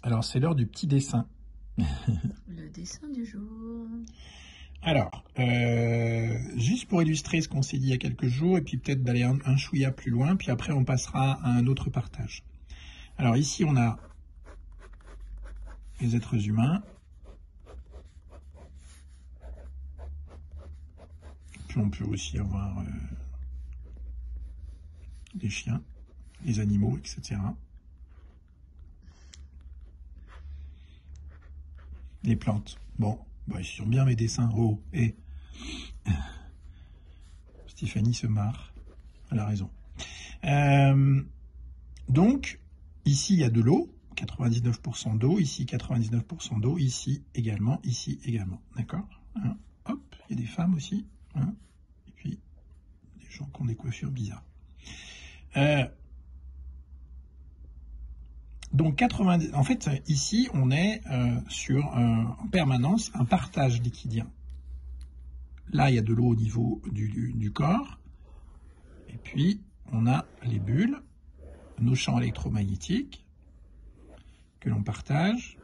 Alors, c'est l'heure du petit dessin. Le dessin du jour. Alors, juste pour illustrer ce qu'on s'est dit il y a quelques jours, et puis peut-être d'aller un chouïa plus loin, puis après on passera à un autre partage. Alors ici, on a les êtres humains. Puis on peut aussi avoir des chiens, les animaux, etc. Les plantes. Bon, bah, ils sont bien mes dessins. Oh, et Stéphanie se marre. Elle a raison. Donc, ici, il y a de l'eau, 99% d'eau, ici 99% d'eau, ici également, d'accord, hein. Hop, il y a des femmes aussi, hein. Et puis des gens qui ont des coiffures bizarres. Donc 90, en fait, ici, on est sur en permanence un partage liquidien. Là, il y a de l'eau au niveau du corps, et puis on a les bulles, nos champs électromagnétiques que l'on partage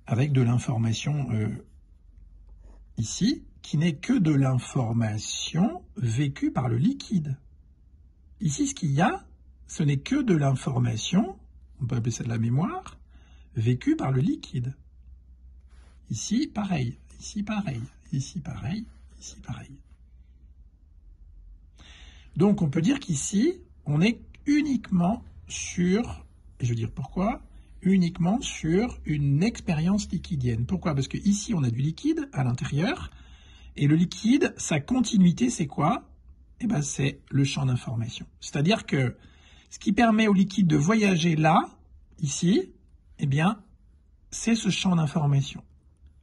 avec de l'information ici, qui n'est que de l'information vécue par le liquide. Ici, ce qu'il y a, ce n'est que de l'information, on peut appeler ça de la mémoire, vécue par le liquide. Ici, pareil, ici, pareil, ici, pareil, ici, pareil. Donc, on peut dire qu'ici, on est uniquement sur, et je veux dire pourquoi, uniquement sur une expérience liquidienne. Pourquoi? Parce que ici, on a du liquide à l'intérieur, et le liquide, sa continuité, c'est quoi? Eh ben, c'est le champ d'information. C'est-à-dire que ce qui permet au liquide de voyager là, ici, eh bien, c'est ce champ d'information.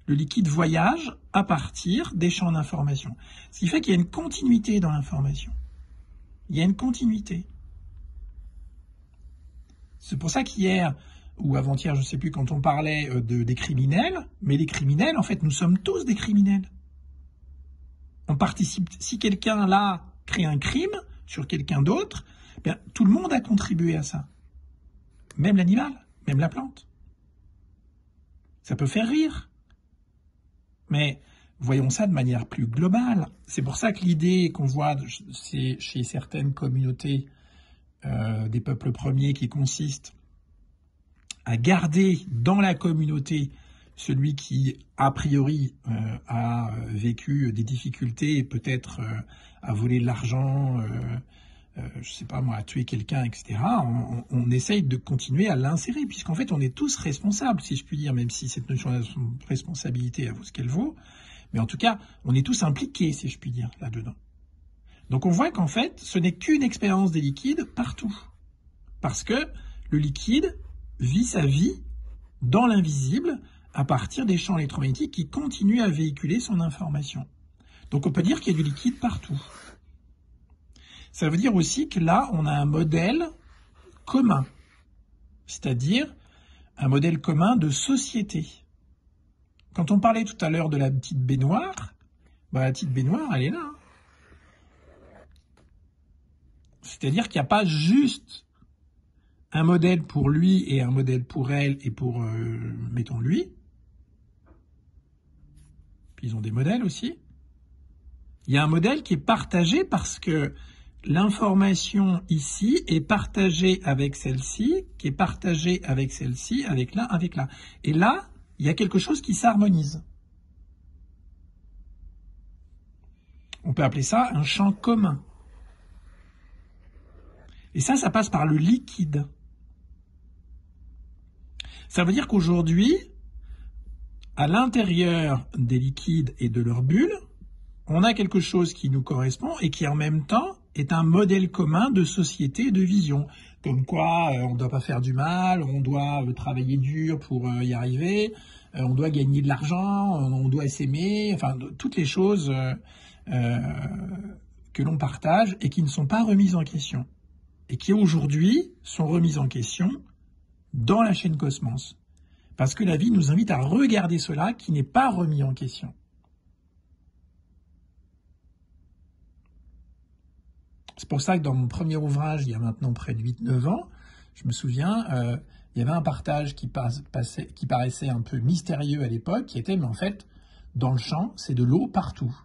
Le liquide voyage à partir des champs d'information. Ce qui fait qu'il y a une continuité dans l'information. Il y a une continuité. C'est pour ça qu'hier, ou avant-hier, je ne sais plus, quand on parlait des criminels, mais les criminels, en fait, nous sommes tous des criminels. On participe, si quelqu'un là crée un crime sur quelqu'un d'autre, bien, tout le monde a contribué à ça. Même l'animal, même la plante. Ça peut faire rire. Mais voyons ça de manière plus globale. C'est pour ça que l'idée qu'on voit chez certaines communautés des peuples premiers qui consiste à garder dans la communauté celui qui, a priori, a vécu des difficultés et peut-être a volé de l'argent, je sais pas moi, a tué quelqu'un, etc. On essaye de continuer à l'insérer, puisqu'en fait, on est tous responsables, si je puis dire, même si cette notion de responsabilité vaut ce qu'elle vaut. Mais en tout cas, on est tous impliqués, si je puis dire, là-dedans. Donc on voit qu'en fait, ce n'est qu'une expérience des liquides partout. Parce que le liquide vit sa vie dans l'invisible à partir des champs électromagnétiques qui continuent à véhiculer son information. Donc on peut dire qu'il y a du liquide partout. Ça veut dire aussi que là, on a un modèle commun, c'est-à-dire un modèle commun de société. Quand on parlait tout à l'heure de la petite baignoire, bah, la petite baignoire, elle est là. C'est-à-dire qu'il n'y a pas juste un modèle pour lui et un modèle pour elle et pour, mettons, lui. Puis ils ont des modèles aussi. Il y a un modèle qui est partagé parce que l'information ici est partagée avec celle-ci, qui est partagée avec celle-ci, avec là, avec là. Et là, il y a quelque chose qui s'harmonise. On peut appeler ça un champ commun. Et ça passe par le liquide. Ça veut dire qu'aujourd'hui, à l'intérieur des liquides et de leurs bulles, on a quelque chose qui nous correspond et qui en même temps est un modèle commun de société et de vision. Comme quoi, on ne doit pas faire du mal, on doit travailler dur pour y arriver, on doit gagner de l'argent, on doit s'aimer, enfin, toutes les choses que l'on partage et qui ne sont pas remises en question. Et qui aujourd'hui sont remises en question dans la chaîne Cosmos. Parce que la vie nous invite à regarder cela qui n'est pas remis en question. C'est pour ça que dans mon premier ouvrage, il y a maintenant près de 8-9 ans, je me souviens, il y avait un partage qui paraissait un peu mystérieux à l'époque, qui était, mais en fait, dans le champ, c'est de l'eau partout.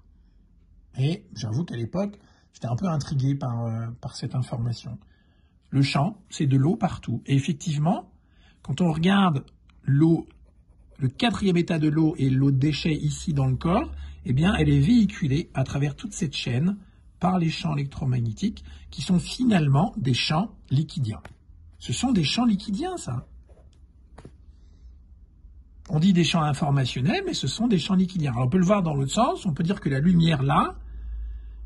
Et j'avoue qu'à l'époque, j'étais un peu intrigué par cette information. Le champ, c'est de l'eau partout. Et effectivement, quand on regarde l'eau, le 4e état de l'eau et l'eau de déchets ici dans le corps, eh bien, elle est véhiculée à travers toute cette chaîne par les champs électromagnétiques qui sont finalement des champs liquidiens. Ce sont des champs liquidiens, ça. On dit des champs informationnels, mais ce sont des champs liquidiens. Alors, on peut le voir dans l'autre sens, on peut dire que la lumière, là,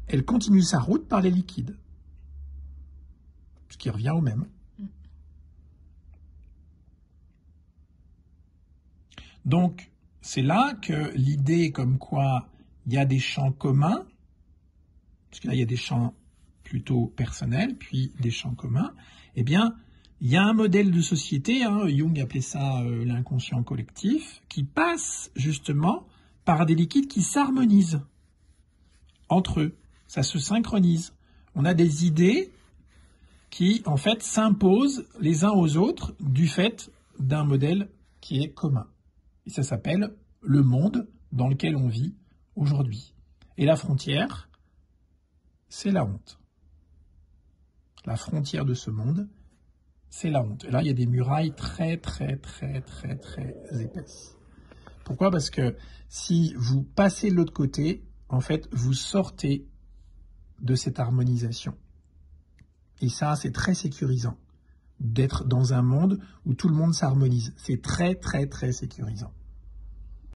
elle continue sa route par les liquides. Ce qui revient au même. Donc, c'est là que l'idée comme quoi il y a des champs communs, parce que là, il y a des champs plutôt personnels, puis des champs communs, eh bien, il y a un modèle de société, Jung appelait ça l'inconscient collectif, qui passe justement par des liquides qui s'harmonisent entre eux. Ça se synchronise. On a des idées qui, en fait, s'imposent les uns aux autres du fait d'un modèle qui est commun. Et ça s'appelle le monde dans lequel on vit aujourd'hui. Et la frontière, c'est la honte. La frontière de ce monde, c'est la honte. Et là, il y a des murailles très, très, très, très, très épaisses. Pourquoi ? Parce que si vous passez de l'autre côté, en fait, vous sortez de cette harmonisation. Et ça, c'est très sécurisant d'être dans un monde où tout le monde s'harmonise. C'est très, très, très sécurisant.